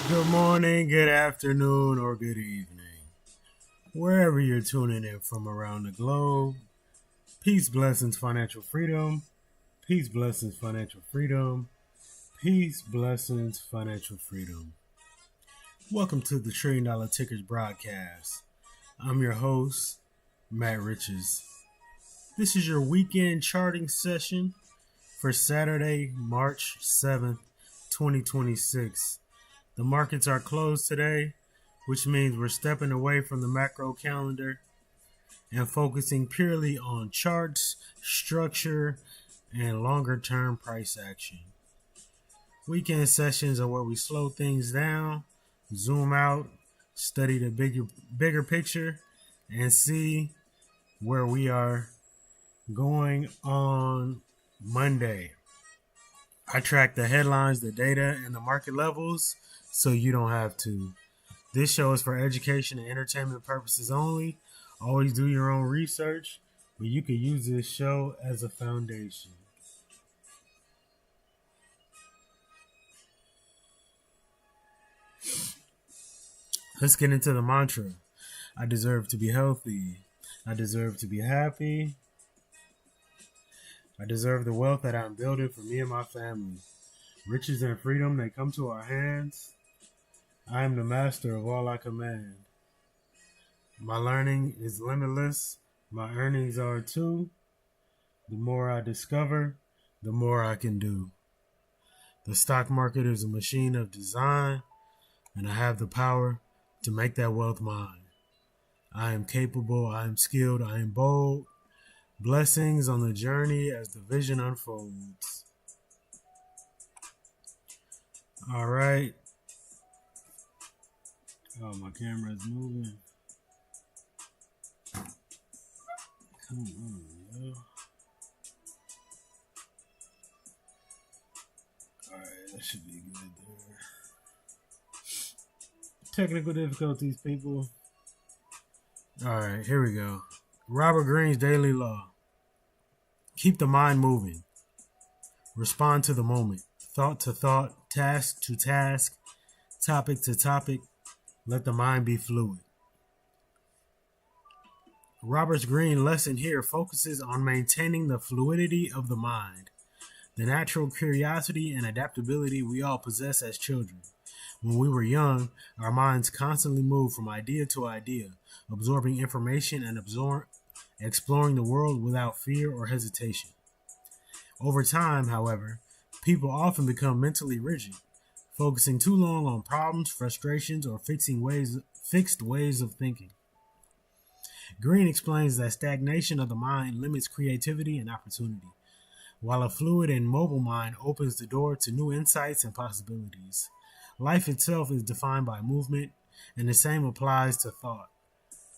Good morning, good afternoon, or good evening. Wherever you're tuning in from around the globe, peace, blessings, financial freedom. Peace, blessings, financial freedom. Peace, blessings, financial freedom. Welcome to the Trillion Dollar Tickers broadcast. I'm your host, Matt Riches. This is your weekend charting session for Saturday, March 7th, 2026. The markets are closed today, which means we're stepping away from the macro calendar and focusing purely on charts, structure, and longer term price action. Weekend sessions are where we slow things down, zoom out, study the bigger picture, and see where we are going on Monday. I track the headlines, the data, and the market levels so you don't have to. This show is for education and entertainment purposes only. Always do your own research, but you can use this show as a foundation. Let's get into the mantra. I deserve to be healthy. I deserve to be happy. I deserve the wealth that I'm building for me and my family. Riches and freedom, they come to our hands. I am the master of all I command. My learning is limitless. My earnings are too. The more I discover, the more I can do. The stock market is a machine of design, and I have the power to make that wealth mine. I am capable, I am skilled, I am bold. Blessings on the journey as the vision unfolds. All right. Oh, my camera is moving. Come on, yo. Alright, that should be good there. Technical difficulties, people. Alright, here we go. Robert Greene's daily law. Keep the mind moving. Respond to the moment. Thought to thought, task to task, topic to topic. Let the mind be fluid. Robert Greene's lesson here focuses on maintaining the fluidity of the mind, the natural curiosity and adaptability we all possess as children. When we were young, our minds constantly moved from idea to idea, absorbing information and exploring the world without fear or hesitation. Over time, however, people often become mentally rigid, focusing too long on problems, frustrations, or fixed ways of thinking. Greene explains that stagnation of the mind limits creativity and opportunity, while a fluid and mobile mind opens the door to new insights and possibilities. Life itself is defined by movement, and the same applies to thought.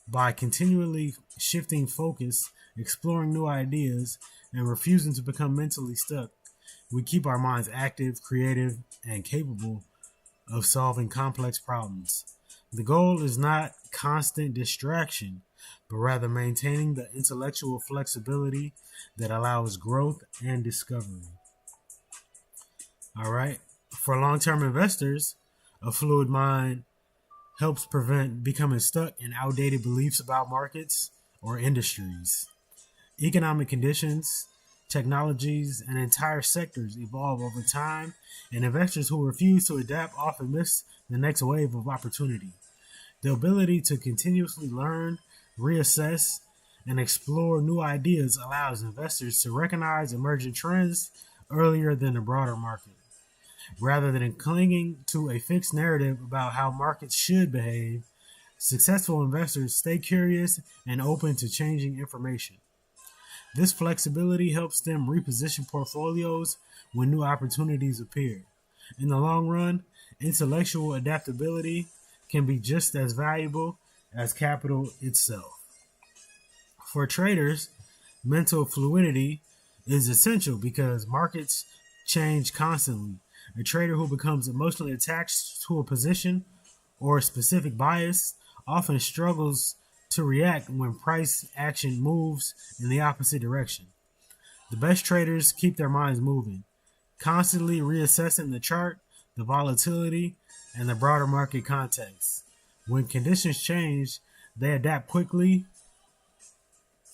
By continually shifting focus, exploring new ideas, and refusing to become mentally stuck, we keep our minds active, creative, and capable of solving complex problems. The goal is not constant distraction, but rather maintaining the intellectual flexibility that allows growth and discovery. All right. For long-term investors, a fluid mind helps prevent becoming stuck in outdated beliefs about markets or industries. Economic conditions, technologies, and entire sectors evolve over time, and investors who refuse to adapt often miss the next wave of opportunity. The ability to continuously learn, reassess, and explore new ideas allows investors to recognize emerging trends earlier than the broader market. Rather than clinging to a fixed narrative about how markets should behave, successful investors stay curious and open to changing information. This flexibility helps them reposition portfolios when new opportunities appear. In the long run, intellectual adaptability can be just as valuable as capital itself. For traders, mental fluidity is essential because markets change constantly. A trader who becomes emotionally attached to a position or a specific bias often struggles to react when price action moves in the opposite direction. The best traders keep their minds moving, constantly reassessing the chart, the volatility, and the broader market context. When conditions change, they adapt quickly.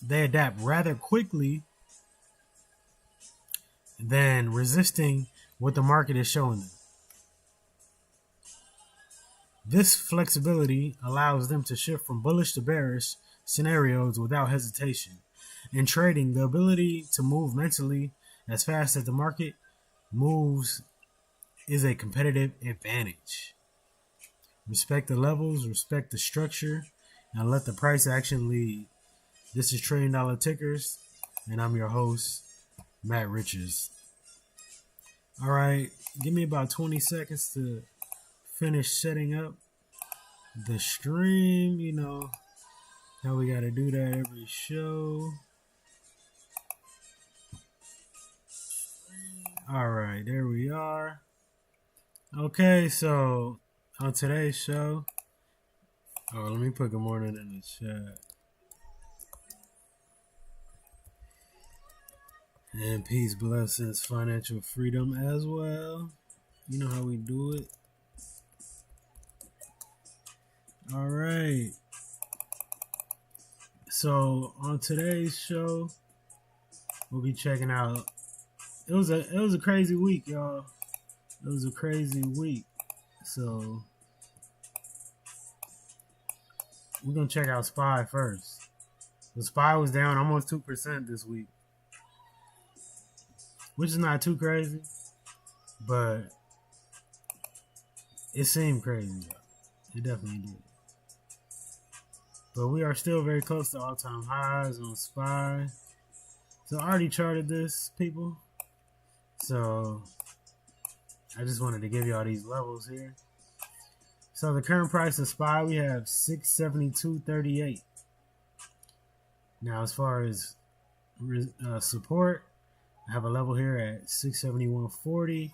They adapt rather quickly than resisting what the market is showing them. This flexibility allows them to shift from bullish to bearish scenarios without hesitation. In trading, the ability to move mentally as fast as the market moves is a competitive advantage. Respect the levels, respect the structure, and let the price action lead. This is Trillion Dollar Tickers, and I'm your host, Matt Richards. All right, give me about 20 seconds to finish setting up the stream. You know how we got to do that every show. All right, there we are. Okay, so on today's show, let me put good morning in the chat. And peace, blessings, financial freedom as well. You know how we do it. All right. So on today's show, we'll be checking out. It was a crazy week, y'all. It was a crazy week. So we're gonna check out SPY first. The SPY was down almost 2% this week, which is not too crazy, but it seemed crazy. It definitely did. But we are still very close to all-time highs on SPY. So I already charted this, people. So I just wanted to give you all these levels here. So the current price of SPY, we have 672.38. Now, as far as support, I have a level here at 671.40.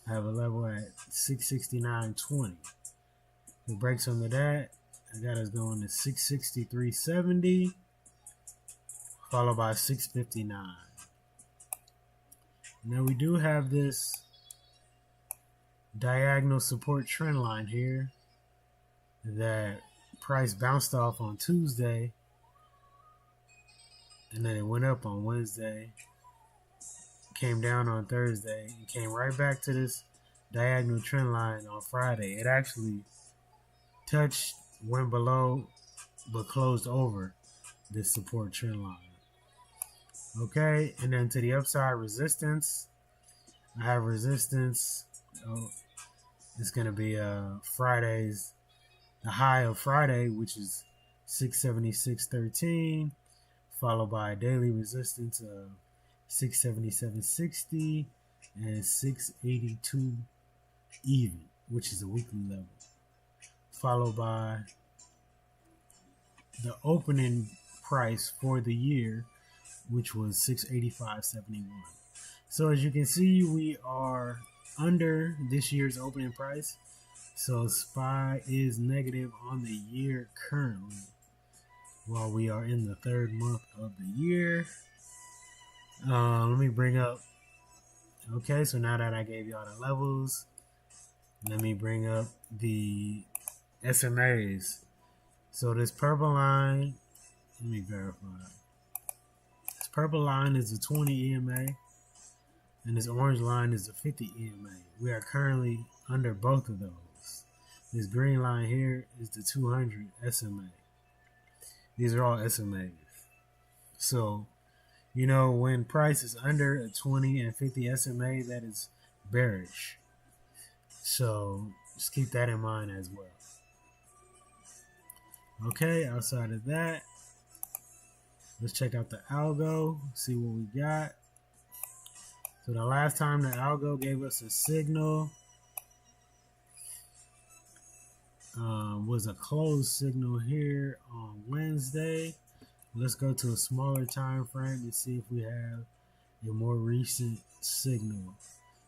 I have a level at 669.20. If it breaks under that, I got us going to 663.70, followed by 659. Now we do have this diagonal support trend line here that price bounced off on Tuesday, and then it went up on Wednesday, came down on Thursday, and came right back to this diagonal trend line on Friday. It actually touched, went below, but closed over this support trend line. Okay, and then to the upside, resistance. I have resistance. It's going to be Friday's, the high of Friday, which is 676.13, followed by daily resistance of 677.60 and 682 even, which is a weekly level, followed by the opening price for the year, which was 685.71. So as you can see, we are under this year's opening price. So SPY is negative on the year currently, while we are in the third month of the year. Let me bring up. Okay, so now that I gave y'all the levels, let me bring up the SMAs. So this purple line, let me verify. This purple line is the 20 EMA, and this orange line is the 50 EMA. We are currently under both of those. This green line here is the 200 SMA. These are all SMAs. So, you know, when price is under a 20 and 50 SMA, that is bearish. So just keep that in mind as well. Okay, outside of that, let's check out the algo, see what we got. So the last time the algo gave us a signal was a closed signal here on Wednesday. Let's go to a smaller time frame and see if we have a more recent signal.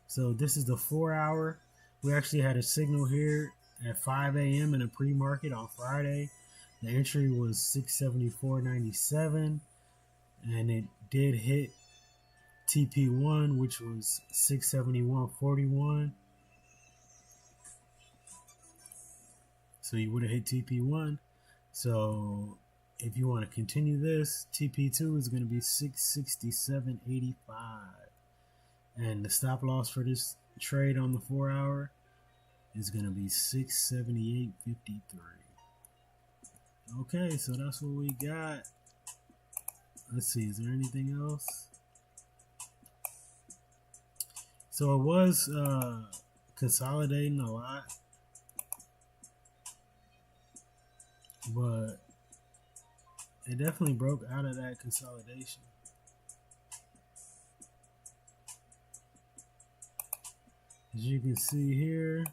So this is the 4 hour. We actually had a signal here at 5 a.m. in a pre-market on Friday. The entry was 674.97, and it did hit TP1, which was 671.41. So you would have hit TP1. So if you want to continue this, TP2 is going to be 667.85. And the stop loss for this trade on the 4 hour is going to be 678.53. Okay, so that's what we got. Let's see, is there anything else? So it was consolidating a lot, but it definitely broke out of that consolidation. As you can see here,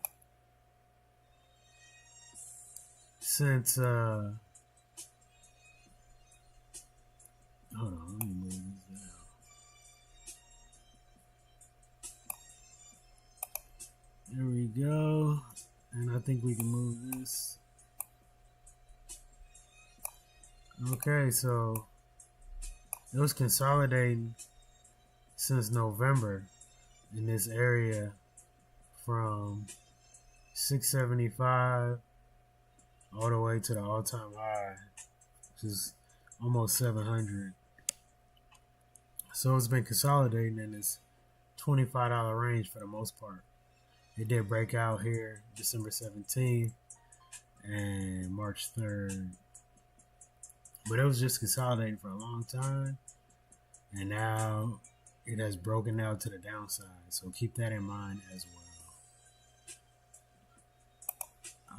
since hold on, let me move this down. There we go. And I think we can move this. Okay, so it was consolidating since November in this area from 675 all the way to the all-time high, which is almost 700. So it's been consolidating in this $25 range for the most part. It did break out here December 17th and March 3rd. But it was just consolidating for a long time. And now it has broken out to the downside. So keep that in mind as well.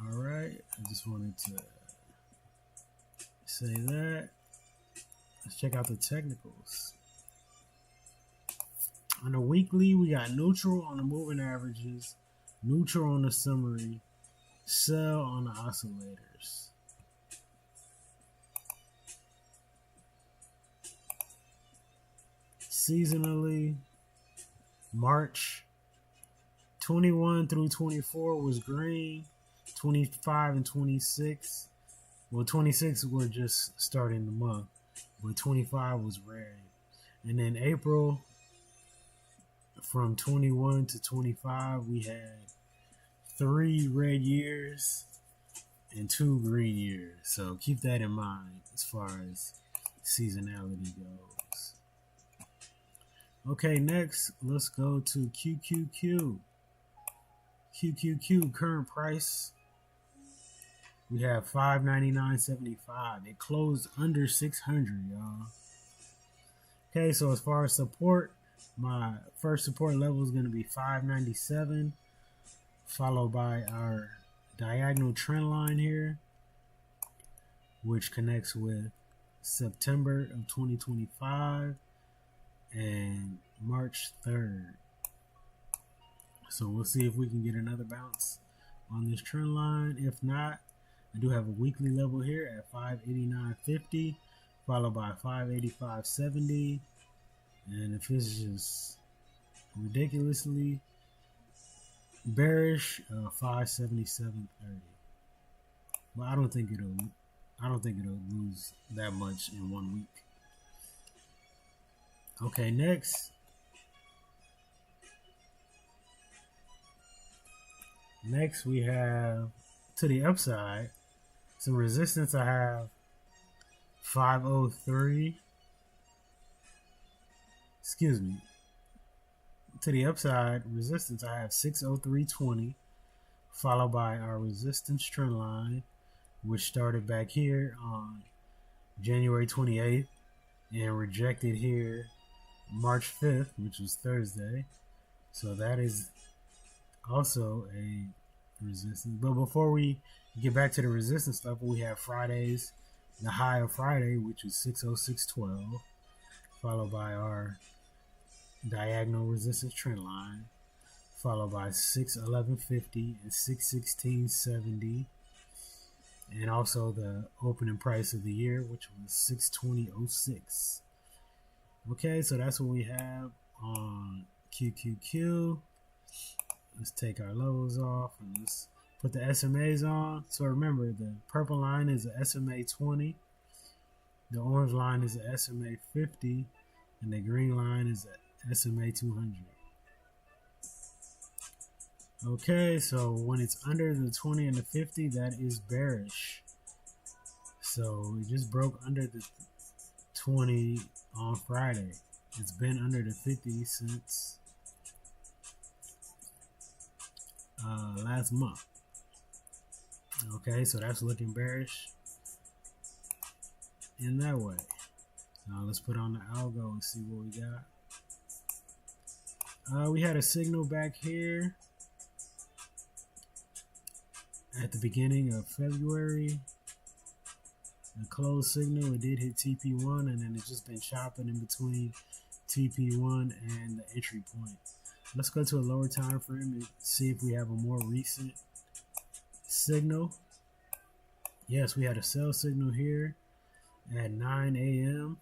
Alright, I just wanted to say that. Let's check out the technicals. On the weekly, we got neutral on the moving averages, neutral on the summary, sell on the oscillators. Seasonally, March 21 through 24 was green, 25 and 26. Well, 26 were just starting the month, but 25 was red. And then April, from 21 to 25, we had 3 red years and 2 green years. So keep that in mind as far as seasonality goes. Okay, next, let's go to QQQ. QQQ current price, we have $599.75. It closed under 600, y'all. Okay, so as far as support, my first support level is going to be 597, followed by our diagonal trend line here, which connects with September of 2025 and March 3rd. So we'll see if we can get another bounce on this trend line. If not, I do have a weekly level here at 589.50, followed by 585.70. And if it's just ridiculously bearish, 577.30. Well, I don't think it'll lose that much in 1 week. Okay, next. Next we have to the upside some resistance. I have 503. Excuse me. To the upside resistance, I have 603.20, followed by our resistance trend line, which started back here on January 28th and rejected here March 5th, which was Thursday. So that is also a resistance. But before we get back to the resistance level, we have Friday's, the high of Friday, which was 606.12, followed by our diagonal resistance trend line, followed by 611.50 and 616.70, and also the opening price of the year, which was 620.06. Okay, so that's what we have on QQQ. Let's take our levels off and let's put the SMAs on. So remember, the purple line is a SMA 20, the orange line is a SMA 50, and the green line is a SMA 200. Okay, so when it's under the 20 and the 50, that is bearish. So it just broke under the 20 on Friday. It's been under the 50 since last month. Okay, so that's looking bearish in that way. Now let's put on the algo and see what we got. We had a signal back here at the beginning of February. A closed signal. It did hit TP1, and then it's just been chopping in between TP1 and the entry point. Let's go to a lower time frame and see if we have a more recent signal. Yes, we had a sell signal here at 9 a.m.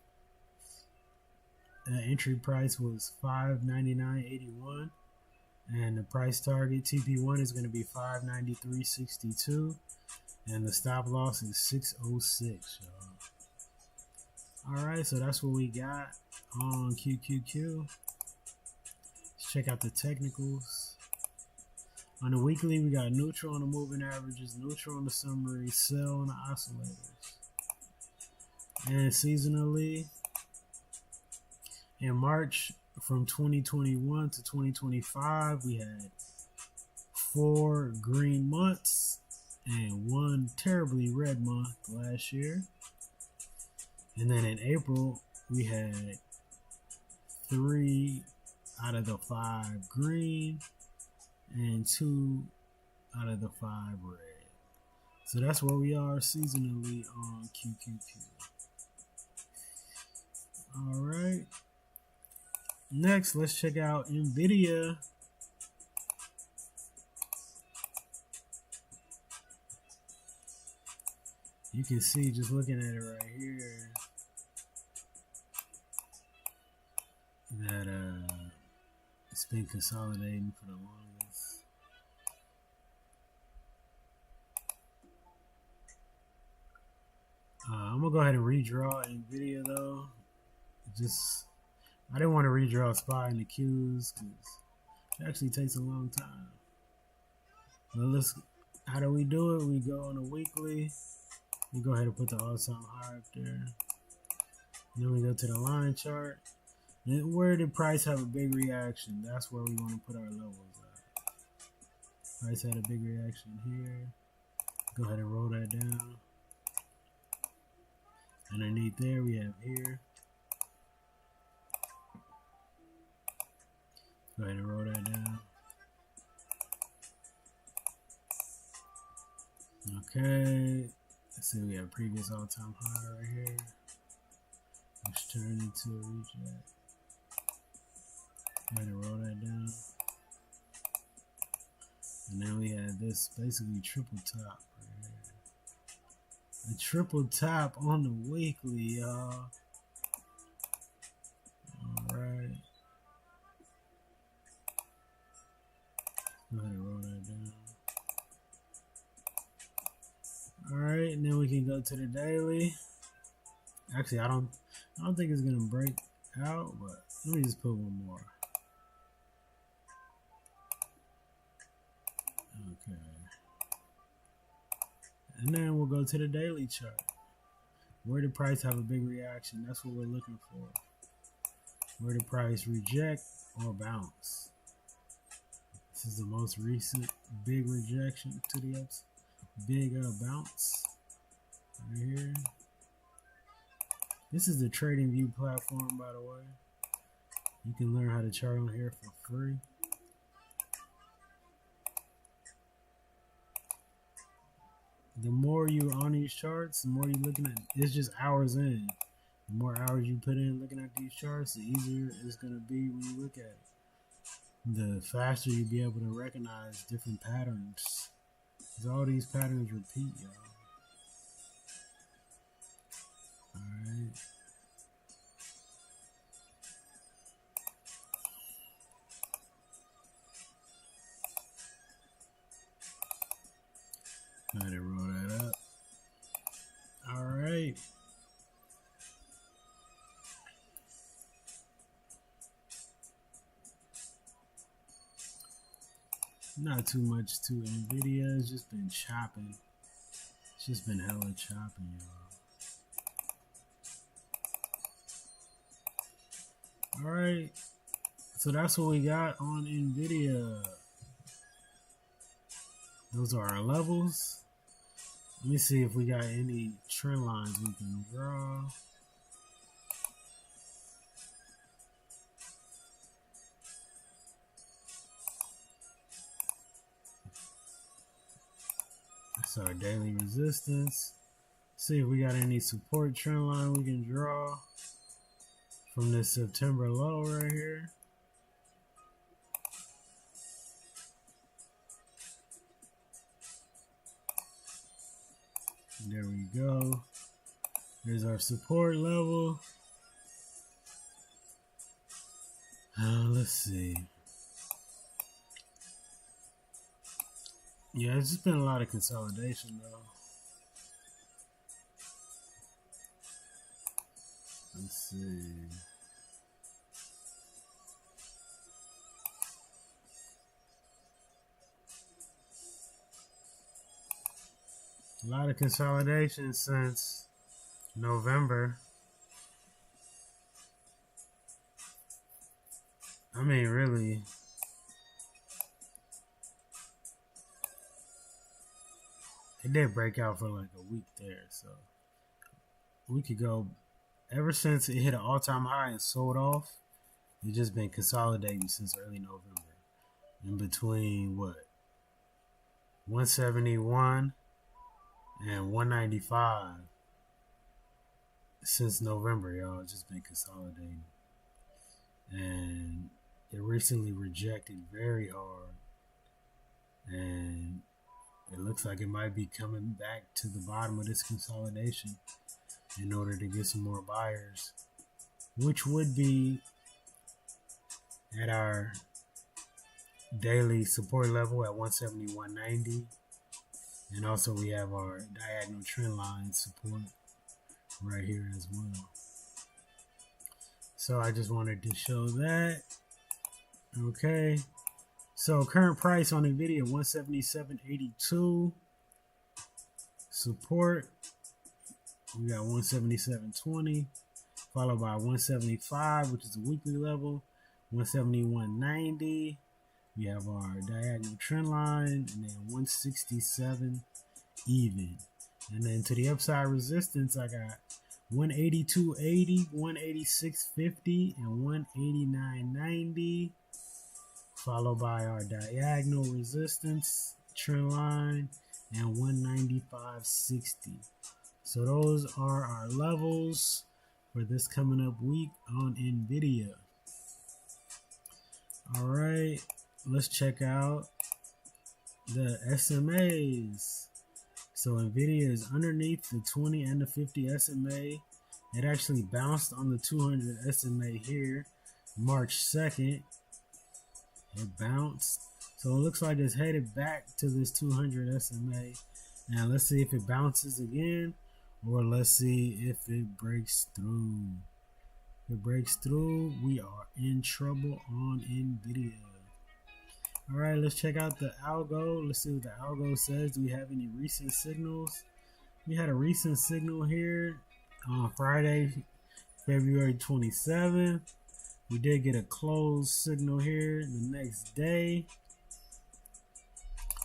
The entry price was $599.81, and the price target TP1 is going to be $593.62, and the stop loss is $606. All right, so that's what we got on QQQ. Let's check out the technicals. On the weekly, we got neutral on the moving averages, neutral on the summary, sell on the oscillators. And seasonally, in March from 2021 to 2025, we had 4 green months and 1 terribly red month last year. And then in April, we had 3 out of the 5 green and 2 out of the 5 red. So that's where we are seasonally on QQQ. All right. Next, let's check out NVIDIA. You can see just looking at it right here that it's been consolidating for the longest. I'm gonna go ahead and redraw NVIDIA though. I didn't want to redraw a spot in the Qs because it actually takes a long time. But how do we do it? We go on a weekly. We go ahead and put the all-time high up there. And then we go to the line chart. And where did price have a big reaction? That's where we want to put our levels at. Price had a big reaction here. Go ahead and roll that down. Underneath there, we have here. Go ahead and roll that down. Okay. Let's see, we have previous all-time high right here. Let's turn into a reject. Go ahead and roll that down. And then we had this basically triple top right here. A triple top on the weekly, y'all. Alright. Go ahead and roll that down. Alright, and then we can go to the daily. Actually, I don't think it's gonna break out, but let me just put one more. Okay. And then we'll go to the daily chart. Where did price have a big reaction? That's what we're looking for. Where did price reject or bounce? This is the most recent big rejection to the upside. Big bounce right here. This is the TradingView platform, by the way. You can learn how to chart on here for free. The more you're on these charts, the more you're looking at, it's just hours in. The more hours you put in looking at these charts, the easier it's going to be when you look at it. The faster you'll be able to recognize different patterns. Because all these patterns repeat, y'all. Alright. Go ahead and roll that up. Alright. Not too much to NVIDIA. It's just been chopping. It's just been hella chopping, y'all. Alright. So that's what we got on NVIDIA. Those are our levels. Let me see if we got any trend lines we can draw. That's our daily resistance. See if we got any support trend line we can draw from this September low right here. There we go. There's our support level. Let's see. Yeah, it's just been a lot of consolidation though. Let's see. A lot of consolidation since November. I mean, really. It did break out for like a week there, so we could go ever since it hit an all-time high and sold off. It's just been consolidating since early November. In between what? 171 and 195 since November, y'all. It's just been consolidating. And it recently rejected very hard. And it looks like it might be coming back to the bottom of this consolidation in order to get some more buyers, which would be at our daily support level at 171.90. And also we have our diagonal trend line support right here as well. So I just wanted to show that. Okay. So current price on NVIDIA 177.82. Support, we got 177.20, followed by 175, which is a weekly level, 171.90. We have our diagonal trend line, and then 167 even. And then to the upside resistance, I got 182.80, 186.50, and 189.90. Followed by our diagonal resistance trend line and 195.60. So those are our levels for this coming up week on NVIDIA. All right, let's check out the SMAs. So NVIDIA is underneath the 20 and the 50 SMA. It actually bounced on the 200 SMA here March 2nd. It bounced, so it looks like it's headed back to this 200 SMA. Now let's see if it bounces again, or let's see if it breaks through. If it breaks through, we are in trouble on NVIDIA. All right, let's check out the algo. Let's see what the algo says. Do we have any recent signals? We had a recent signal here on Friday, February 27th. We did get a closed signal here the next day.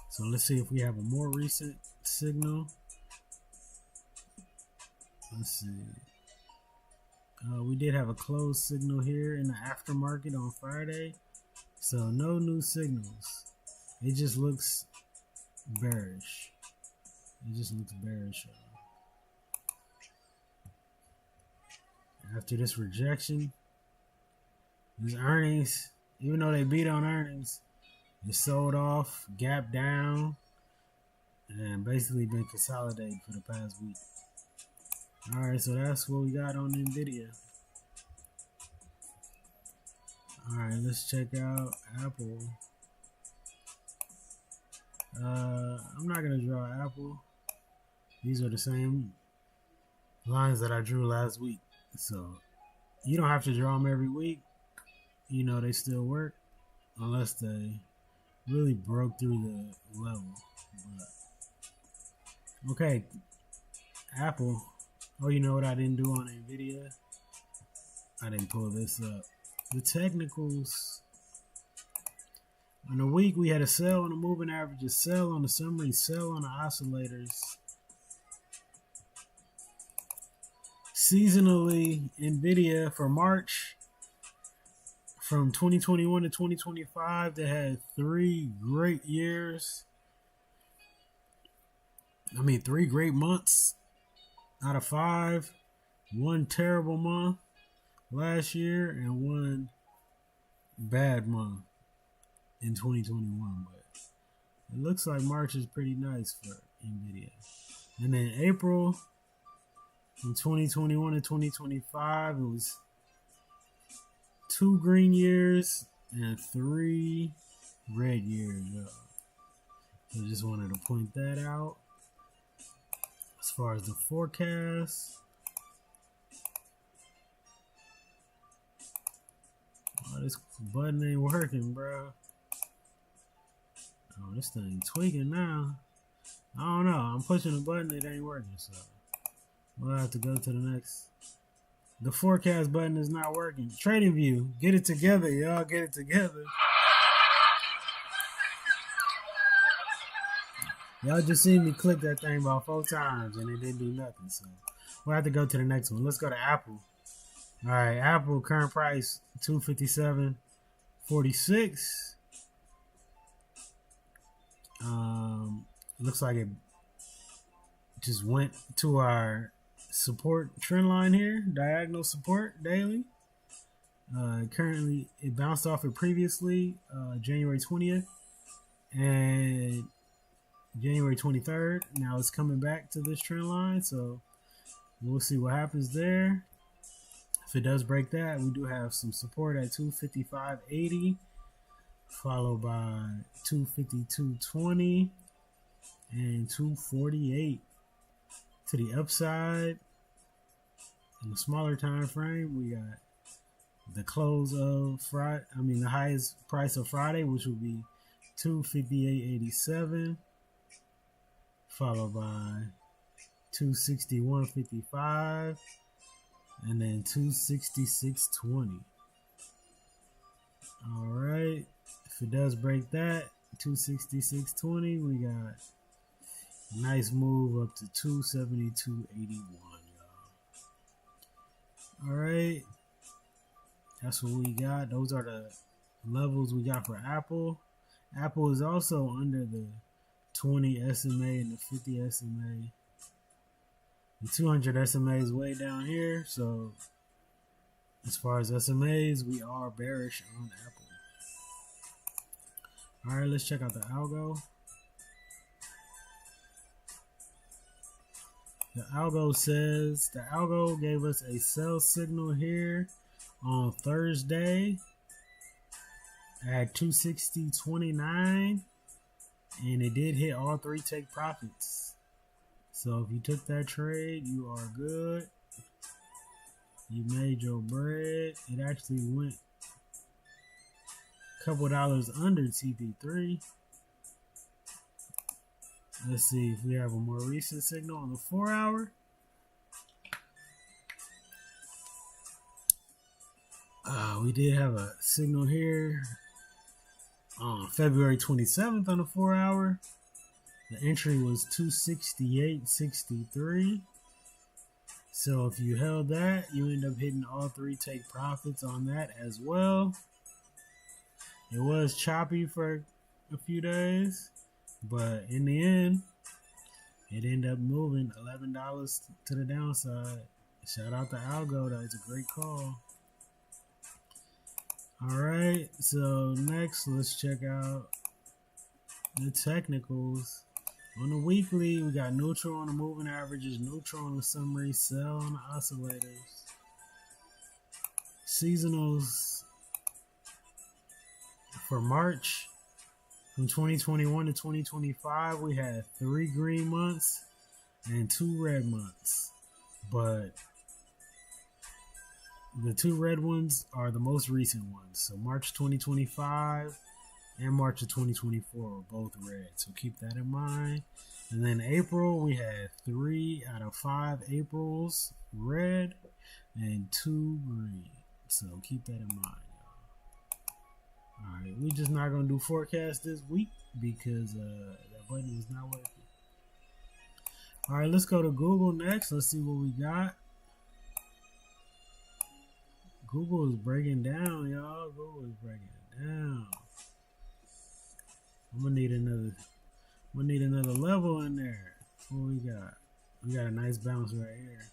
So let's see if we have a more recent signal. Let's see. We did have a closed signal here in the aftermarket on Friday. So no new signals. It just looks bearish. It just looks bearish. After this rejection, these earnings, even though they beat on earnings, it sold off, gapped down, and basically been consolidated for the past week. All right, so that's what we got on NVIDIA. All right, let's check out Apple. I'm not gonna draw Apple. These are the same lines that I drew last week. So you don't have to draw them every week. You know, they still work unless they really broke through the level. But, okay, Apple. Oh, you know what I didn't do on Nvidia? I didn't pull this up. The technicals. On the week, we had a sell on the moving averages, sell on the summary, sell on the oscillators. Seasonally, Nvidia for March from 2021 to 2025, they had 3 great years. 3 great months out of 5. 1 terrible month last year and 1 bad month in 2021. But it looks like March is pretty nice for Nvidia. And then April from 2021 to 2025, it was 2 green years and 3 red years. So just wanted to point that out. As far as the forecast, oh, this button ain't working, bro. Oh, this thing tweaking now. I don't know. I'm pushing the button, it ain't working, so we'll have to go to the next. The forecast button is not working. Trading View, get it together, y'all. Get it together. Y'all just seen me click that thing about 4 times and it didn't do nothing. So we'll have to go to the next one. Let's go to Apple. All right, Apple current price $257.46. Looks like it just went to our support trend line here, diagonal support daily. Currently, it bounced off it previously, January 20th and January 23rd. Now it's coming back to this trend line, so we'll see what happens there. If it does break that, we do have some support at 255.80, followed by 252.20 and 248 to the upside. In the smaller time frame, we got the close of Friday. The highest price of Friday, which will be 258.87, followed by 261.55, and then 266.20. All right. If it does break that, 266.20, we got a nice move up to 272.81, y'all. All right. That's what we got. Those are the levels we got for Apple. Apple is also under the 20 SMA and the 50 SMA. The 200 SMA is way down here. So as far as SMAs, we are bearish on Apple. All right, let's check out the algo. The algo gave us a sell signal here on Thursday at 260.29, and it did hit all 3 take profits. So if you took that trade, you are good. You made your bread. It actually went a couple dollars under TP3. Let's see if we have a more recent signal on the 4-hour. We did have a signal here on February 27th on the 4-hour. The entry was 268.63. So if you held that, you end up hitting all 3 take profits on that as well. It was choppy for a few days, but in the end, it ended up moving $11 to the downside. Shout out to Algo, that's a great call. All right, so next let's check out the technicals. On the weekly, we got neutral on the moving averages, neutral on the summary, sell on the oscillators. Seasonals for March from 2021 to 2025, we had 3 green months and 2 red months. But the 2 red ones are the most recent ones. So March 2025 and March of 2024 were both red. So keep that in mind. And then April, we had 3 out of 5 Aprils red and 2 green. So keep that in mind, y'all. Alright, we're just not going to do forecast this week because that button was not working. Alright, let's go to Google next. Let's see what we got. Google is breaking down, y'all. Google is breaking down. I'm gonna need another level in there. What we got? We got a nice bounce right here.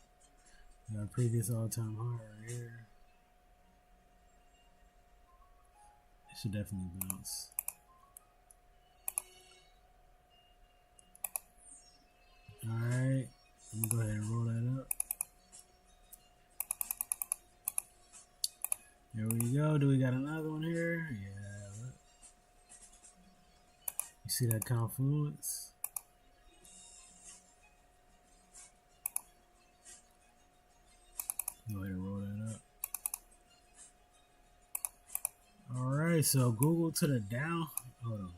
We got a previous all-time high right here. It should definitely bounce. Alright, I'm gonna go ahead and roll that up. There we go. Do we got another one here? Yeah. Look. You see that confluence? Go ahead and roll that up. Alright, so Google to the down. Hold on.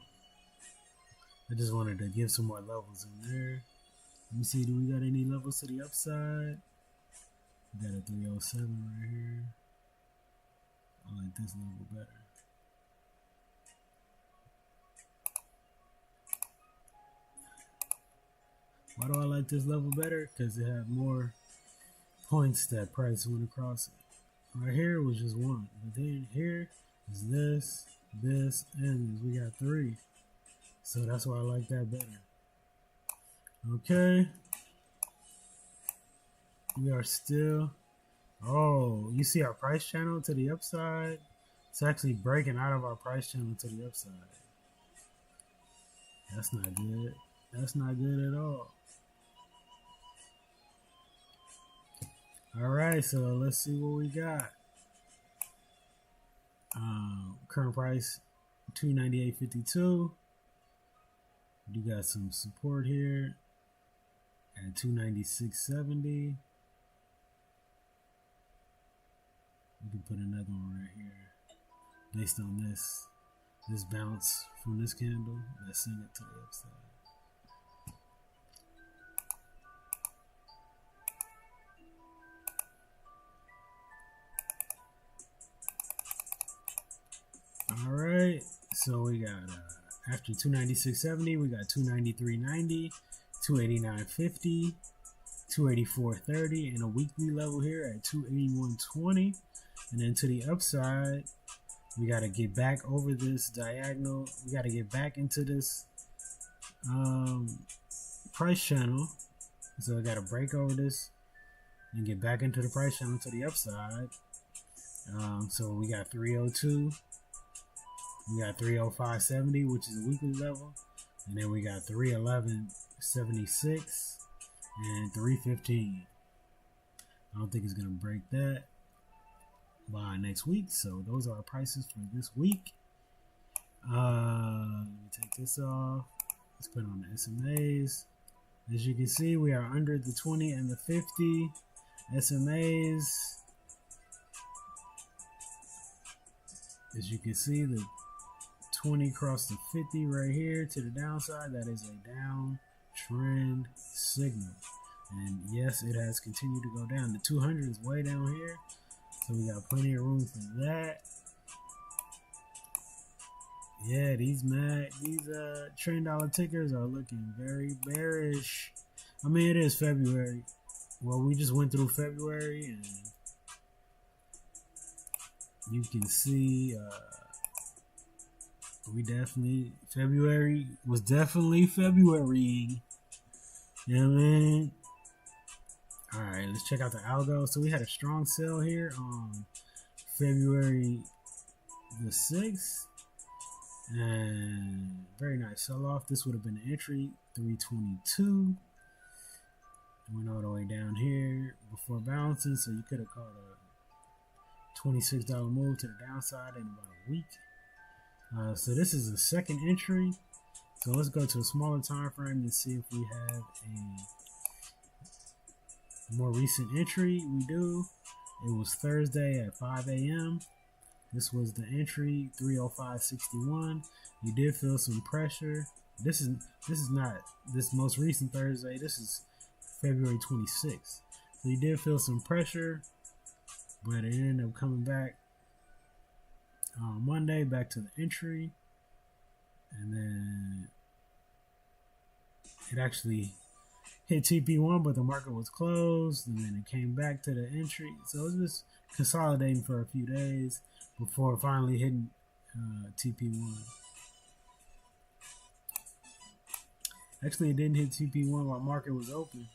I just wanted to give some more levels in there. Let me see, do we got any levels to the upside? We got a 307 right here. I like this level better. Why do I like this level better? Because it had more points that price went across it. Right here was just one. But then here is this, and we got 3. So that's why I like that better. Okay. We are still... Oh, you see our price channel to the upside? It's actually breaking out of our price channel to the upside. That's not good. That's not good at all. Alright, so let's see what we got. Current price, $298.52. You got some support here at $296.70. We can put another one right here based on this bounce from this candle. Let's send it to the upside. All right, so we got after 296.70, we got 293.90, 289.50, 284.30, and a weekly level here at 281.20. And then to the upside, we got to get back over this diagonal. We got to get back into this price channel. So we got to break over this and get back into the price channel to the upside. So we got 302. We got 305.70, which is a weekly level. And then we got 311.76 and 315. I don't think it's going to break that by next week. So those are our prices for this week. Let me take this off. Let's put on the SMAs. As you can see, we are under the 20 and the 50 SMAs. As you can see, the 20 crossed the 50 right here to the downside. That is a downtrend signal. And yes, it has continued to go down. The 200 is way down here. So we got plenty of room for that. Yeah, these trend dollar tickers are looking very bearish. I mean, it is February. Well, we just went through February, and you can see February was definitely February. You know what I mean? All right, let's check out the algo. So we had a strong sell here on February the 6th. And very nice sell off. This would have been an entry, 322. Went all the way down here before bouncing. So you could have caught a $26 move to the downside in about a week. So this is the second entry. So let's go to a smaller time frame and see if we have a more recent entry. We do. It was Thursday at 5 a.m. This was the entry, 305.61. We did feel some pressure. This is not this most recent Thursday. This is February 26th. So you did feel some pressure, but it ended up coming back on Monday back to the entry, and then it actually hit TP1, but the market was closed, and then it came back to the entry. So it was just consolidating for a few days before finally hitting TP1. Actually, it didn't hit TP1 while market was open,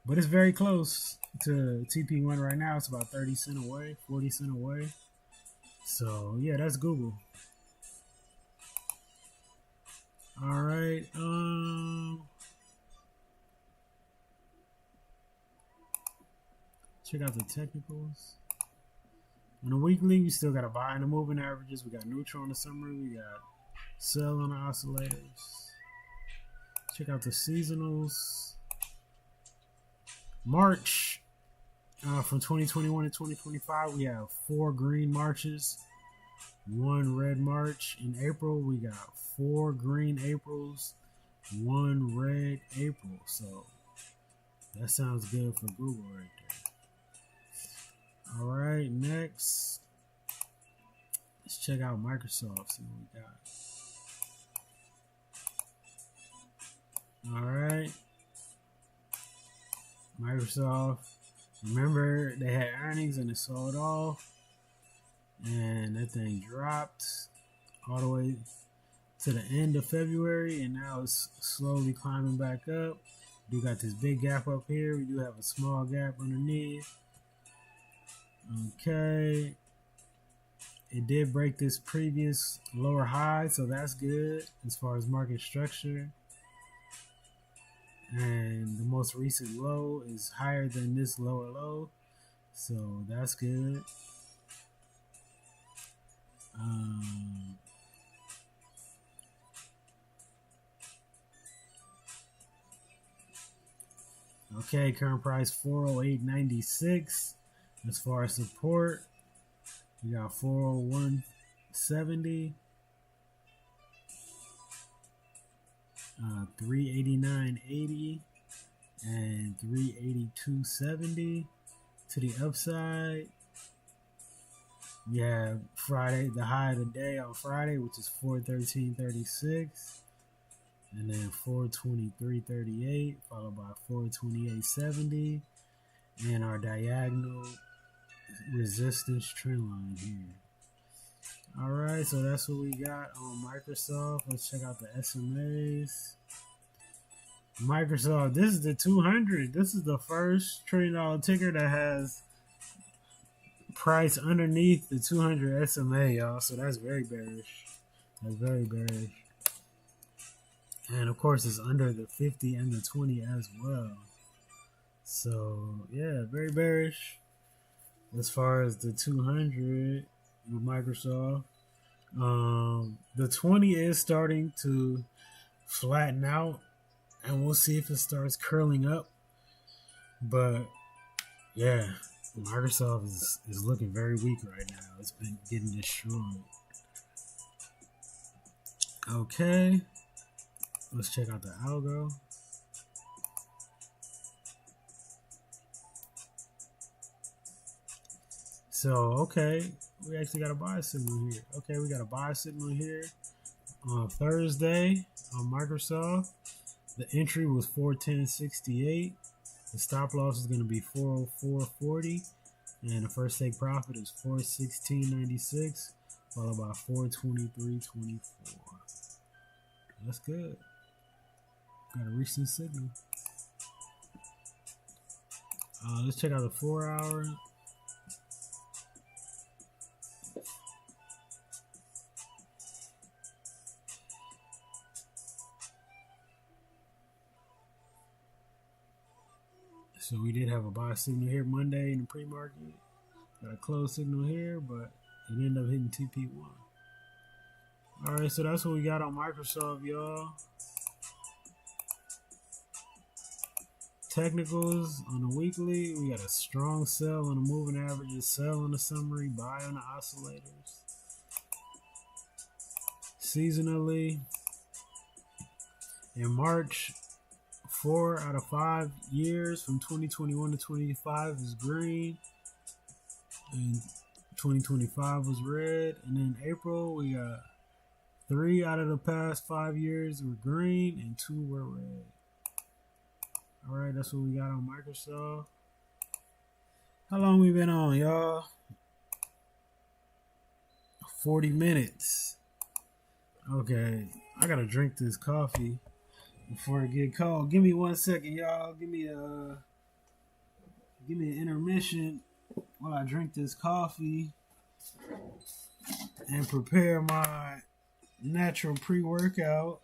but it's very close to TP1 right now. It's about 30 cents away, 40 cents away. So yeah, that's Google. All right. Check out the technicals. On the weekly, we still got a buy in the moving averages. We got neutral on the summary. We got sell on the oscillators. Check out the seasonals. March from 2021 to 2025, we have 4 green marches, 1 red march. In April, we got 4 green Aprils, 1 red April. So that sounds good for Google right there. All right, next, let's check out Microsoft. See what we got. All right, Microsoft. Remember, they had earnings and it sold off, and that thing dropped all the way to the end of February, and now it's slowly climbing back up. We got this big gap up here. We do have a small gap underneath. Okay, it did break this previous lower high, so that's good as far as market structure. And the most recent low is higher than this lower low, so that's good. Okay, current price 408.96. As far as support, we got 401.70. 389.80 and 382.70 to the upside. We have Friday, the high of the day on Friday, which is 413.36, and then 423.38, followed by 428.70, and our diagonal resistance trend line here. All right, so that's what we got on Microsoft. Let's check out the SMAs. Microsoft, this is the 200. This is the first $1 trillion ticker that has price underneath the 200 SMA, y'all. So that's very bearish. That's very bearish. And of course, it's under the 50 and the 20 as well. So yeah, very bearish as far as the 200 with Microsoft. The 20 is starting to flatten out, and we'll see if it starts curling up. But yeah, Microsoft is looking very weak right now. It's been getting destroyed. Okay, let's check out the algo. So, okay, we actually got a buy signal here. Okay, we got a buy signal here on Thursday on Microsoft. The entry was 410.68. The stop loss is going to be 404.40. And the first take profit is 416.96, followed by 423.24. That's good. Got a recent signal. Let's check out the 4 hour. So we did have a buy signal here Monday in the pre-market. Got a close signal here, but it ended up hitting TP1. All right, so that's what we got on Microsoft, y'all. Technicals on the weekly, we got a strong sell on the moving averages, sell on the summary, buy on the oscillators. seasonally. In March, 4 out of 5 years from 2021 to 25 is green, and 2025 was red. And then April, we got 3 out of the past 5 years were green and 2 were red. All right, that's what we got on Microsoft. How long we been on, y'all? 40 minutes. Okay, I gotta drink this coffee before it get cold. Give me 1 second, y'all. Give me an intermission while I drink this coffee and prepare my natural pre-workout.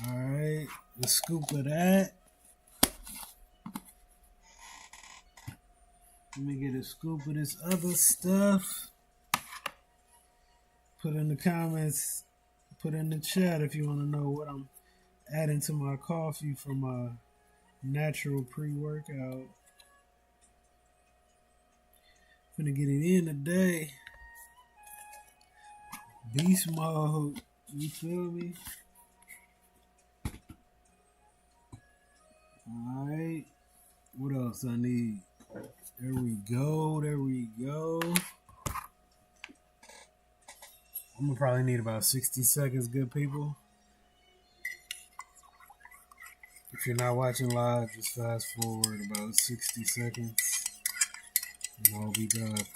All right, a scoop of that. Let me get a scoop of this other stuff. Put in the comments, put in the chat if you want to know what I'm adding to my coffee for my natural pre-workout. Gonna get it in today. Beast mode, you feel me? Alright, what else I need? There we go, there we go. I'm gonna probably need about 60 seconds, good people. If you're not watching live, just fast forward about 60 seconds and I'll be back.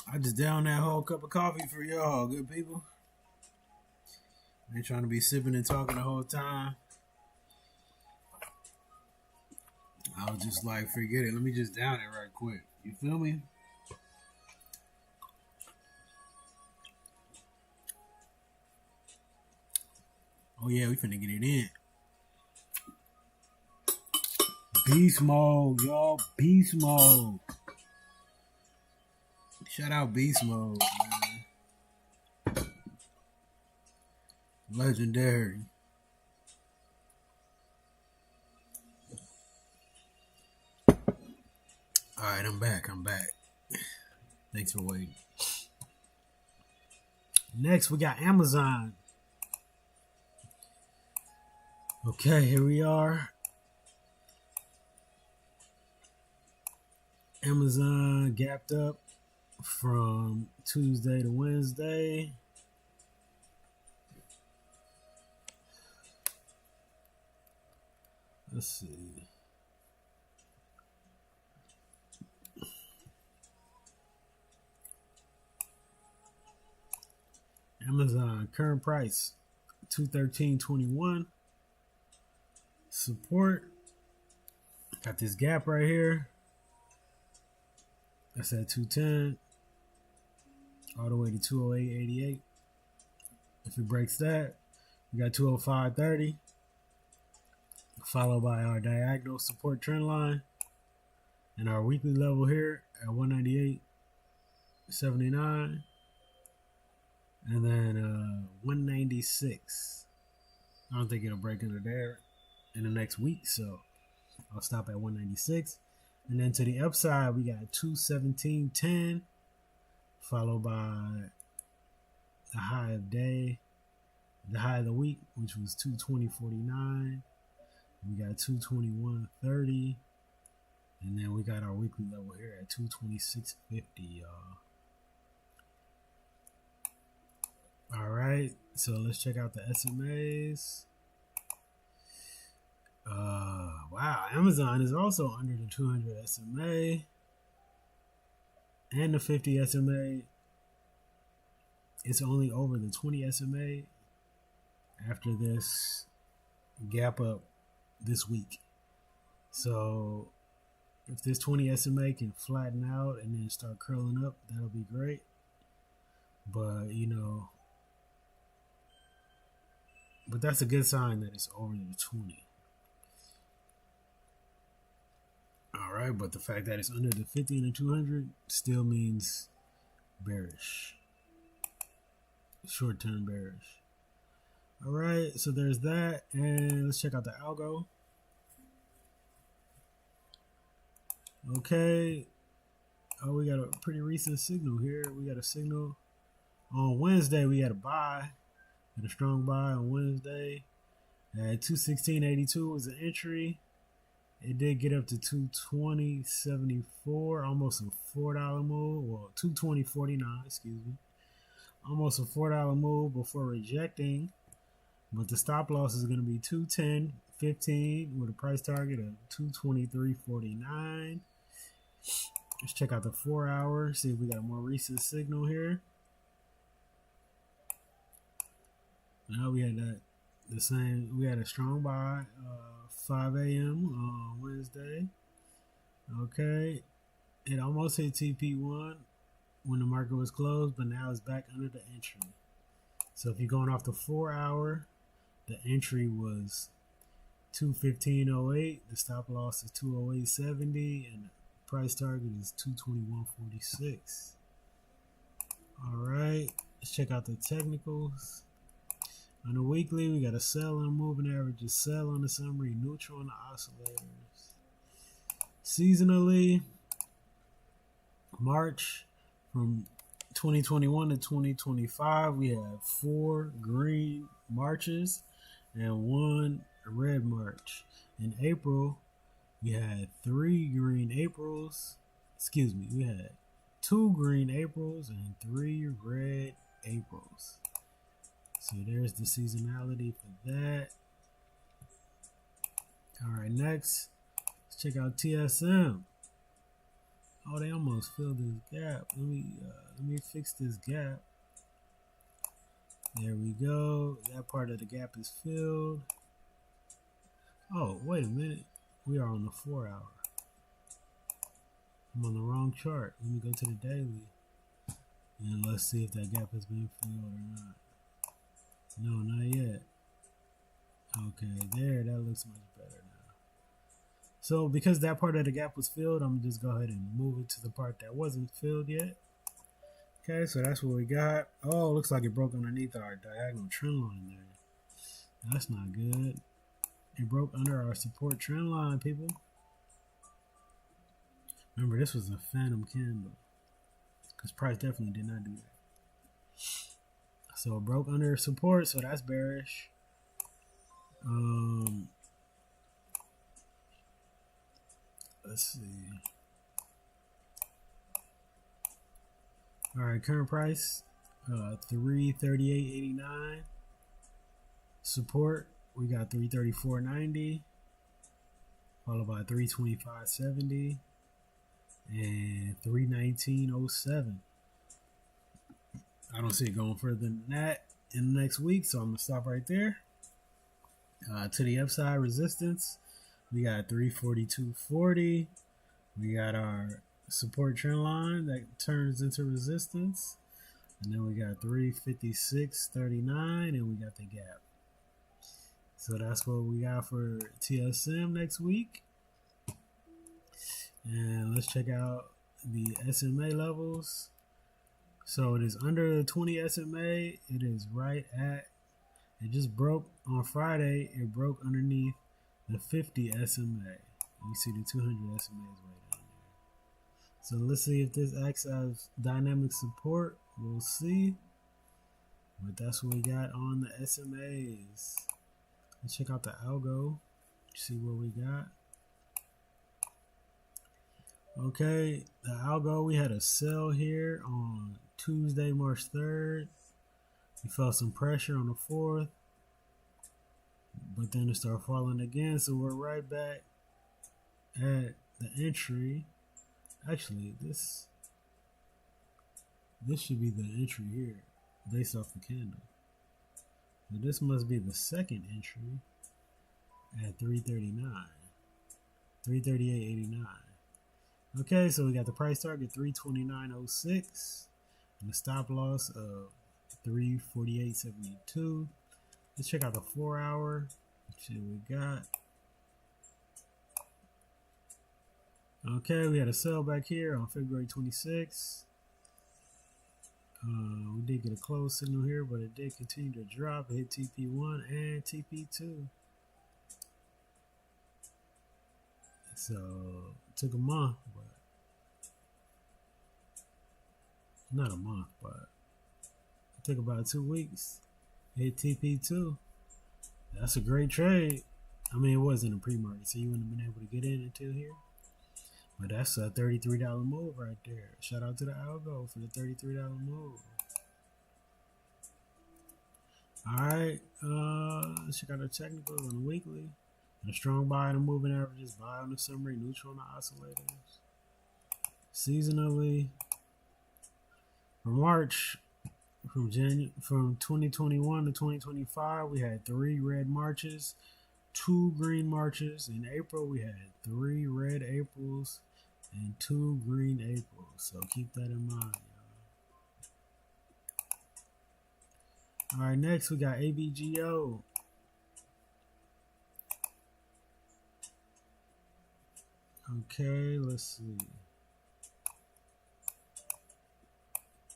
I just downed that whole cup of coffee for y'all, good people. I ain't trying to be sipping and talking the whole time. I was just like, forget it. Let me just down it right quick. You feel me? Oh yeah, we finna get it in. Beast mode, y'all. Beast mode. Shout out Beast Mode, man. Legendary. Alright, I'm back. Thanks for waiting. Next, we got Amazon. Okay, here we are. Amazon gapped up from Tuesday to Wednesday. Let's see. Amazon current price $213.21. Support. Got this gap right here. That's at 210. All the way to 208.88. If it breaks that, we got 205.30, followed by our diagonal support trend line and our weekly level here at 198.79, and then 196. I don't think it'll break under there in the next week, so I'll stop at 196. And then to the upside, we got 217.10. Followed by the high of day, the high of the week, which was 220.49. We got 221.30, and then we got our weekly level here at 226.50, y'all. All right, so let's check out the SMAs. Wow, Amazon is also under the 200 SMA. And the 50 SMA, it's only over the 20 SMA after this gap up this week. So if this 20 SMA can flatten out and then start curling up, that'll be great. But, but that's a good sign that it's over the 20. All right, but the fact that it's under the 50 and the 200 still means bearish, short-term bearish. All right, so there's that, and let's check out the algo. Okay, oh, we got a pretty recent signal here. We got a signal on Wednesday. We got a buy, got a strong buy on Wednesday at 216.82 was an entry. It did get up to 220.74, almost a $4 move. Well, 220.49, excuse me. Almost a $4 move before rejecting. But the stop loss is going to be 210.15 with a price target of 223.49. Let's check out the 4 hour, see if we got a more recent signal here. Now we had the same, we had a strong buy, 5 a.m. on Wednesday. Okay, it almost hit TP1 when the market was closed, but now it's back under the entry. So if you're going off the 4 hour, the entry was 215.08. The stop loss is 208.70, and the price target is 221.46. All right, let's check out the technicals. On the weekly, we got a sell on the moving average, a sell on the summary, neutral on the oscillators. Seasonally, March from 2021 to 2025, we have 4 green marches and 1 red march. In April, we had 3 green Aprils. Excuse me, we had 2 green Aprils and 3 red Aprils. So there's the seasonality for that. All right, next, let's check out TSM. Oh, they almost filled this gap. Let me fix this gap. There we go. That part of the gap is filled. Oh, wait a minute. We are on the 4 hour. I'm on the wrong chart. Let me go to the daily. And let's see if that gap has been filled or not. No, not yet. Okay, there, that looks much better now. So because that part of the gap was filled, I'm gonna just go ahead and move it to the part that wasn't filled yet. Okay, so that's what we got. Oh, looks like it broke underneath our diagonal trend line there. That's not good. It broke under our support trend line, people. Remember, this was a phantom candle, because price definitely did not do that. So it broke under support, so that's bearish. Let's see. All right, current price, 338.89. Support, we got 334.90, followed by 325.70 and 319.07. I don't see it going further than that in the next week, so I'm gonna stop right there. To the upside resistance, we got 342.40. We got our support trend line that turns into resistance, and then we got 356.39, and we got the gap. So that's what we got for TSM next week. And let's check out the SMA levels. So it is under the 20 SMA. It is right at, it just broke on Friday. It broke underneath the 50 SMA. You see the 200 SMA is way down there. So let's see if this acts as dynamic support. We'll see. But that's what we got on the SMAs. Let's check out the algo. See what we got. Okay, the algo, we had a sell here on Tuesday, March 3rd. We felt some pressure on the 4th, but then it started falling again. So we're right back at the entry. Actually, this should be the entry here based off the candle. But this must be the second entry at 338.89. Okay, so we got the price target 329.06 and the stop loss of 348.72. Let's check out the 4 hour. See what we got. Okay, we had a sell back here on February 26th. We did get a close signal here, but it did continue to drop. It hit TP1 and TP2. So it took a month, but not a month, but it took about 2 weeks. Hit TP2. That's a great trade. I mean, it wasn't a pre-market, so you wouldn't have been able to get in until here. But that's a $33 move right there. Shout out to the algo for the $33 move. Alright, let's check out the technicals on the weekly. And a strong buy on the moving averages, buy on the summary, neutral on the oscillators. Seasonally, for March, from 2021 to 2025, we had 3 red marches, 2 green marches. In April, we had 3 red Aprils and 2 green Aprils. So keep that in mind, y'all. All right, next we got AVGO. Okay, let's see.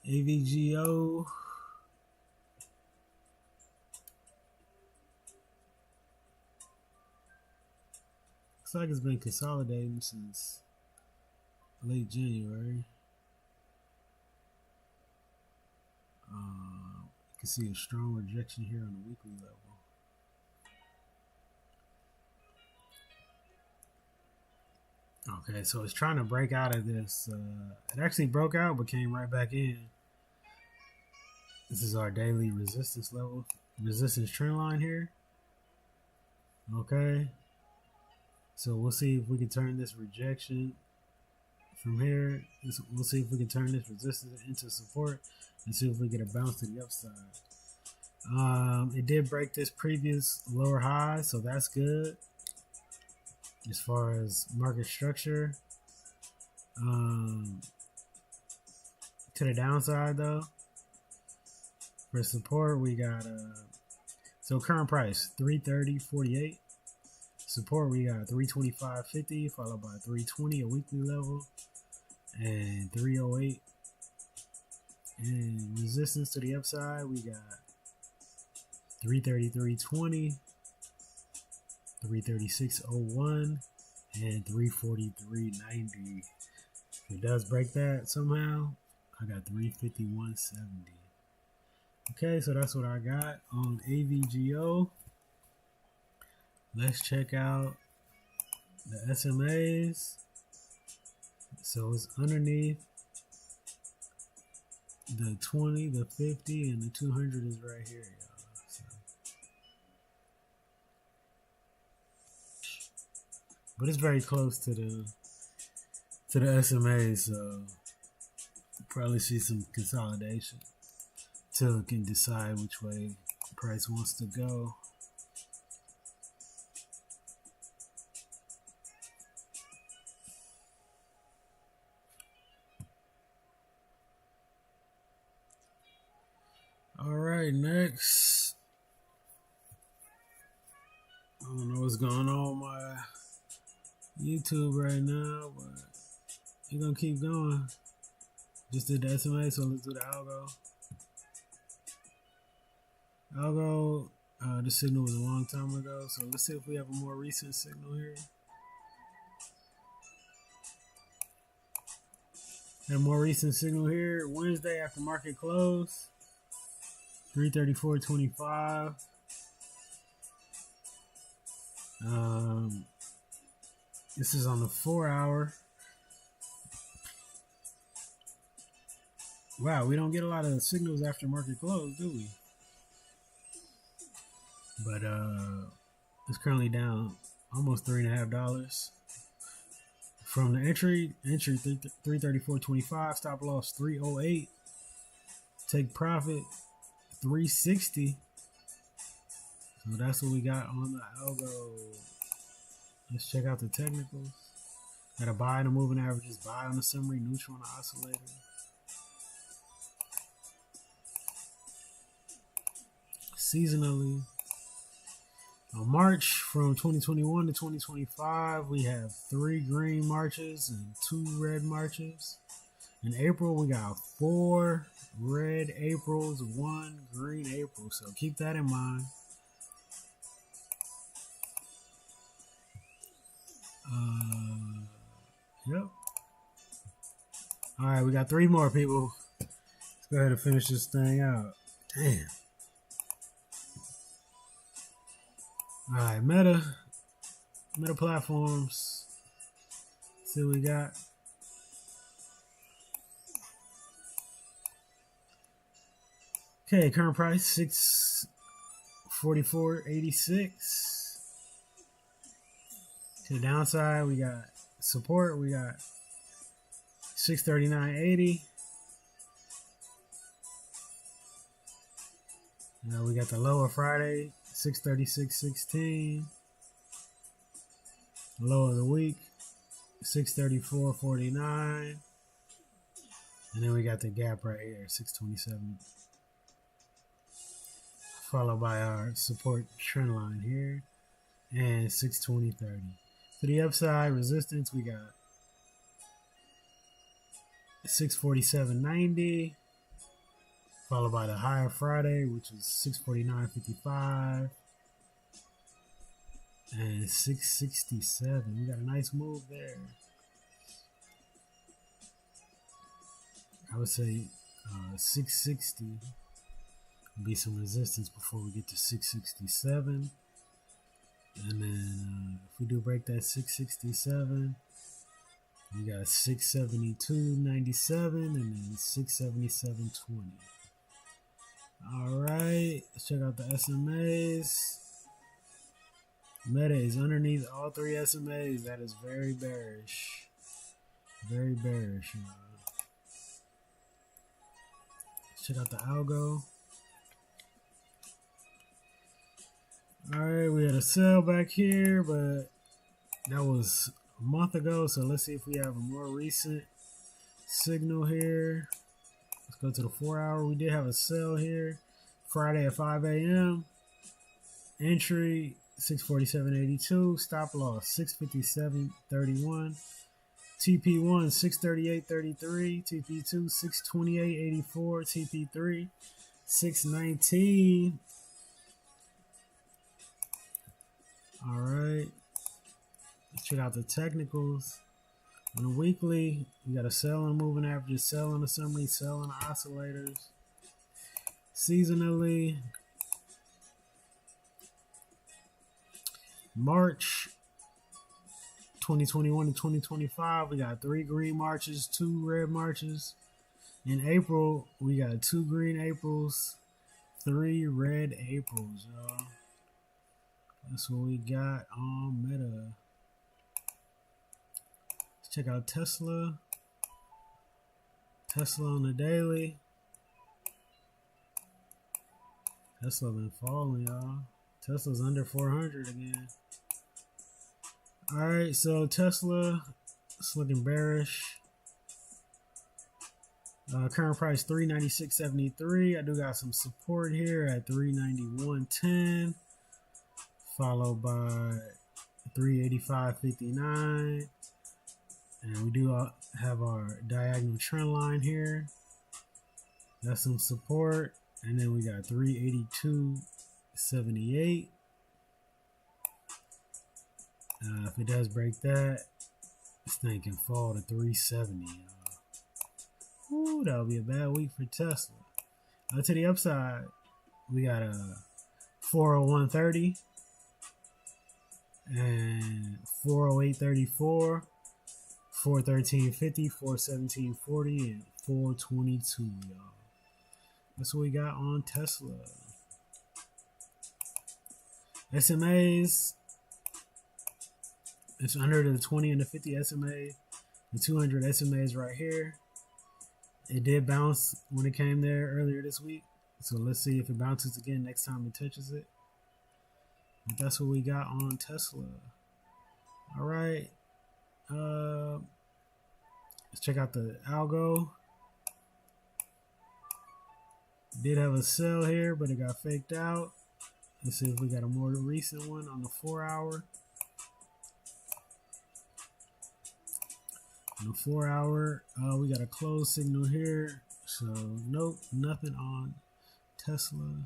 AVGO. Looks like it's been consolidating since late January. You can see a strong rejection here on the weekly level. Okay, so it's trying to break out of this. It actually broke out but came right back in. This is our daily resistance level, resistance trend line here. Okay, so we'll see if we can turn this rejection from here. We'll see if we can turn this resistance into support and see if we get a bounce to the upside. It did break this previous lower high, so that's good. As far as market structure, to the downside though, for support we got so current price 330.48. Support we got 325.50 followed by 320, a weekly level, and 308. And resistance to the upside we got 333.20, 336.01, and 343.90. If it does break that somehow, I got 351.70. Okay, so that's what I got on AVGO. Let's check out the SMAs. So it's underneath the 20, the 50, and the 200 is right here, y'all. So. But it's very close to the SMAs, so probably see some consolidation till it can decide which way the price wants to go. All right, next. I don't know what's going on with my YouTube right now, but we're gonna keep going. Just did the SMA, so let's do the algo. Algo, the signal was a long time ago, so let's see if we have a more recent signal here. Had a more recent signal here, Wednesday after market close, 334.25. This is on the 4-hour. Wow, we don't get a lot of signals after market close, do we? But it's currently down almost $3.50 from the entry 334.25, stop loss 308, take profit 360. So that's what we got on the algo. Let's check out the technicals. Got a buy on the moving averages, buy on the summary, neutral on the oscillator. Seasonally, March from 2021 to 2025, we have 3 green marches and 2 red marches. In April, we got 4 red Aprils, 1 green April. So keep that in mind. Yep. All right, we got 3 more people. Let's go ahead and finish this thing out. Damn. All right, Meta platforms. See what we got. Okay, current price 644.86. To the downside, we got support. We got 639.80. Now we got the lower Friday, 636.16. Low of the week, 634.49. And then we got the gap right here, 627. Followed by our support trend line here and 620.30. To the upside resistance, we got 647.90, followed by the higher Friday, which is 649.55 and 667. We got a nice move there. I would say 660 will be some resistance before we get to 667. And then if we do break that 667, we got 672.97 and then 677.20. All right, let's check out the SMAs. Meta is underneath all 3 SMAs. That is very bearish. Very bearish, y'all. Let's check out the algo. All right, we had a sell back here, but that was a month ago. So let's see if we have a more recent signal here. Let's go to the 4-hour. We did have a sell here Friday at 5 a.m. Entry 647.82. Stop loss 657.31. TP1 638.33. TP2 628.84. TP3 619. All right, let's check out the technicals. On the weekly, we got a sell on moving averages, sell on the summary, sell on the oscillators. Seasonally, March 2021 to 2025, we got 3 green marches, 2 red marches. In April, we got 2 green Aprils, 3 red Aprils, y'all. That's what we got on Meta. Let's check out Tesla. Tesla on the daily. Tesla been falling, y'all. Tesla's under 400 again. All right, so Tesla, it's looking bearish. Current price 396.73. I do got some support here at 391.10. Followed by 385.59, and we do have our diagonal trend line here. That's some support, and then we got 382.78. If it does break that, this thing can fall to 370. Ooh, that'll be a bad week for Tesla. To the upside, we got a 401.30. And 408.34, 413.50, 417.40, and 422, y'all. That's what we got on Tesla. SMAs, it's under the 20 and the 50 SMA. The 200 SMAs right here. It did bounce when it came there earlier this week. So let's see if it bounces again next time it touches it. But that's what we got on Tesla. All right. Let's check out the algo. Did have a sell here, but it got faked out. Let's see if we got a more recent one on the 4-hour. On the 4-hour, we got a close signal here. So nope, nothing on Tesla.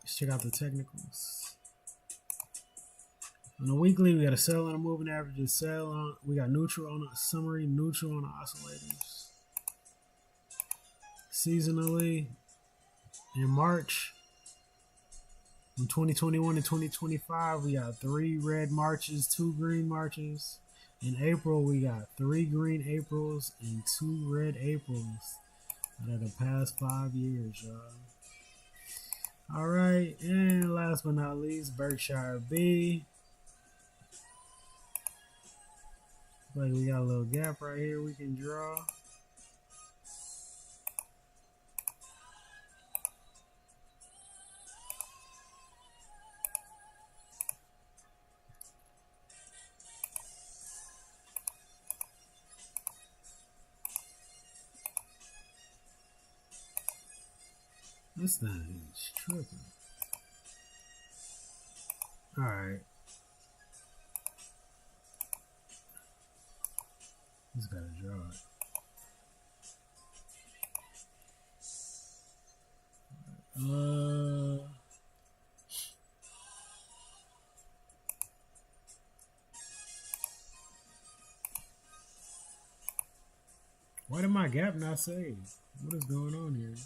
Let's check out the technicals. On the weekly, we got a sell on a moving average, a sell on. We got neutral on a summary, neutral on the oscillators. Seasonally, in March, from 2021 to 2025, we got 3 red Marches, 2 green Marches. In April, we got 3 green Aprils and 2 red Aprils out of the past 5 years, y'all. All right, and last but not least, Berkshire B. Like we got a little gap right here we can draw. This thing is tripping. All right. Just gotta draw it. Why did my gap not save? What is going on here?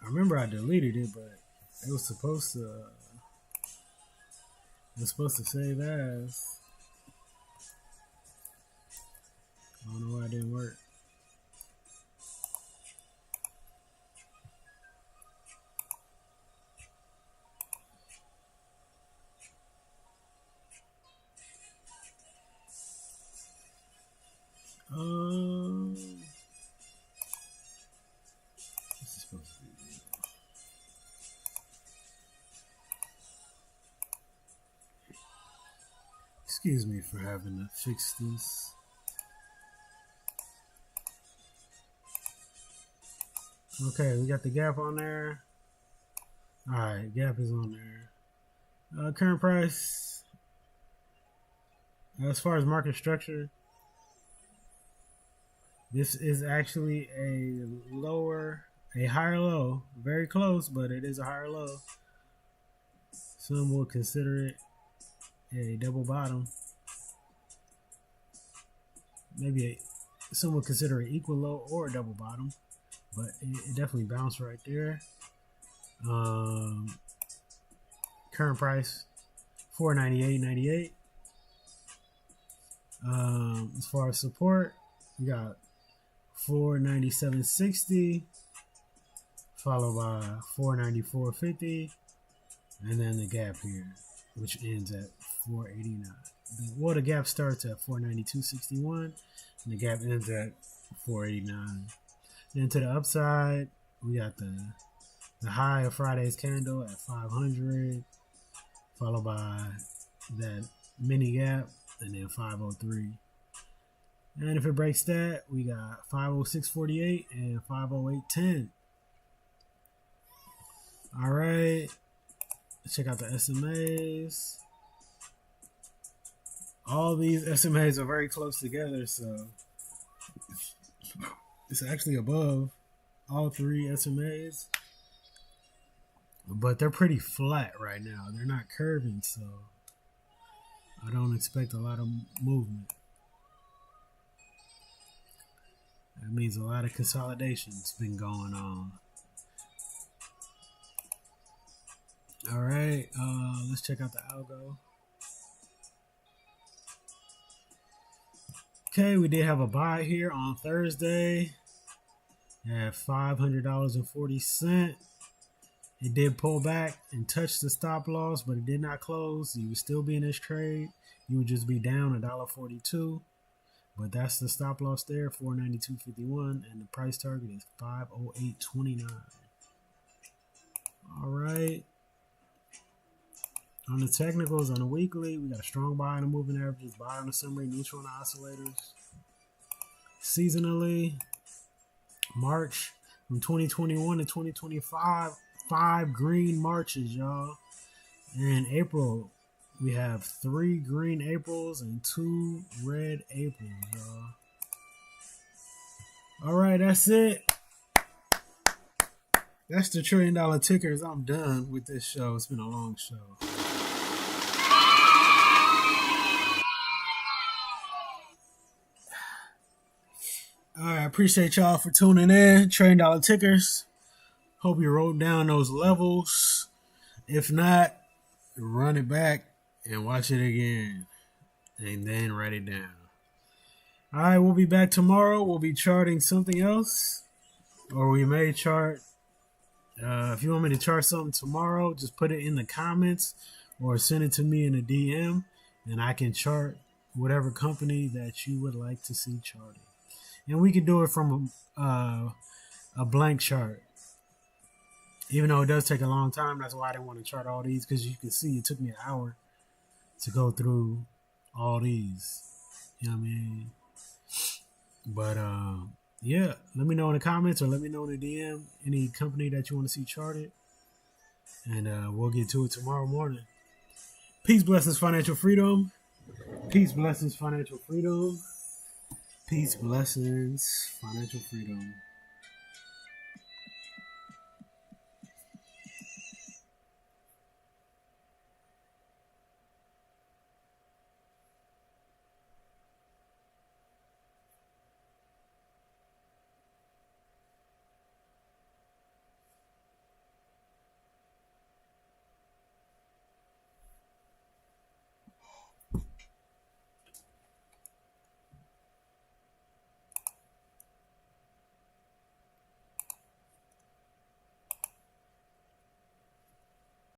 I remember I deleted it, but it was supposed to. It was supposed to save as. I don't know why it didn't work. This is supposed to be. Excuse me for having to fix this. Okay, we got the gap on there. Alright, gap is on there. Current price. As far as market structure, this is actually a higher low. Very close, but it is a higher low. Some will consider it a double bottom. Maybe some would consider it equal low or a double bottom, but it definitely bounced right there. Current price $498.98. As far as support, we got $497.60, followed by $494.50, and then the gap here, which ends at $489. Well, the gap starts at $492.61, and the gap ends at $489. Then to the upside, we got the high of Friday's candle at 500, followed by that mini gap, and then 503. And if it breaks that, we got 506.48 and 508.10. All right, let's check out the SMAs. All these SMAs are very close together, so it's actually above all 3 SMAs. But they're pretty flat right now. They're not curving, so I don't expect a lot of movement. That means a lot of consolidation's been going on. All right, let's check out the algo. Okay, we did have a buy here on Thursday at $500.40. It did pull back and touch the stop loss, but it did not close. You would still be in this trade. You would just be down $1.42. But that's the stop loss there, $492.51, and the price target is $508.29. All right. On the technicals, on the weekly, we got a strong buy on the moving averages, buy on the summary, neutral on the oscillators. seasonally. March from 2021 to 2025, 5 green Marches, y'all. And April, we have 3 green Aprils and 2 red Aprils, y'all. All right, that's it. That's the $1 trillion tickers. I'm done with this show. It's been a long show. All right, appreciate y'all for tuning in. $1 trillion tickers. Hope you wrote down those levels. If not, run it back and watch it again. And then write it down. All right, we'll be back tomorrow. We'll be charting something else. Or we may chart. If you want me to chart something tomorrow, just put it in the comments or send it to me in a DM. And I can chart whatever company that you would like to see charted. And we can do it from a blank chart. Even though it does take a long time, that's why I didn't want to chart all these, because you can see it took me an hour to go through all these. You know what I mean? But yeah, let me know in the comments or let me know in the DM any company that you want to see charted. And we'll get to it tomorrow morning. Peace, blessings, financial freedom. Peace, blessings, financial freedom. Peace, blessings, financial freedom.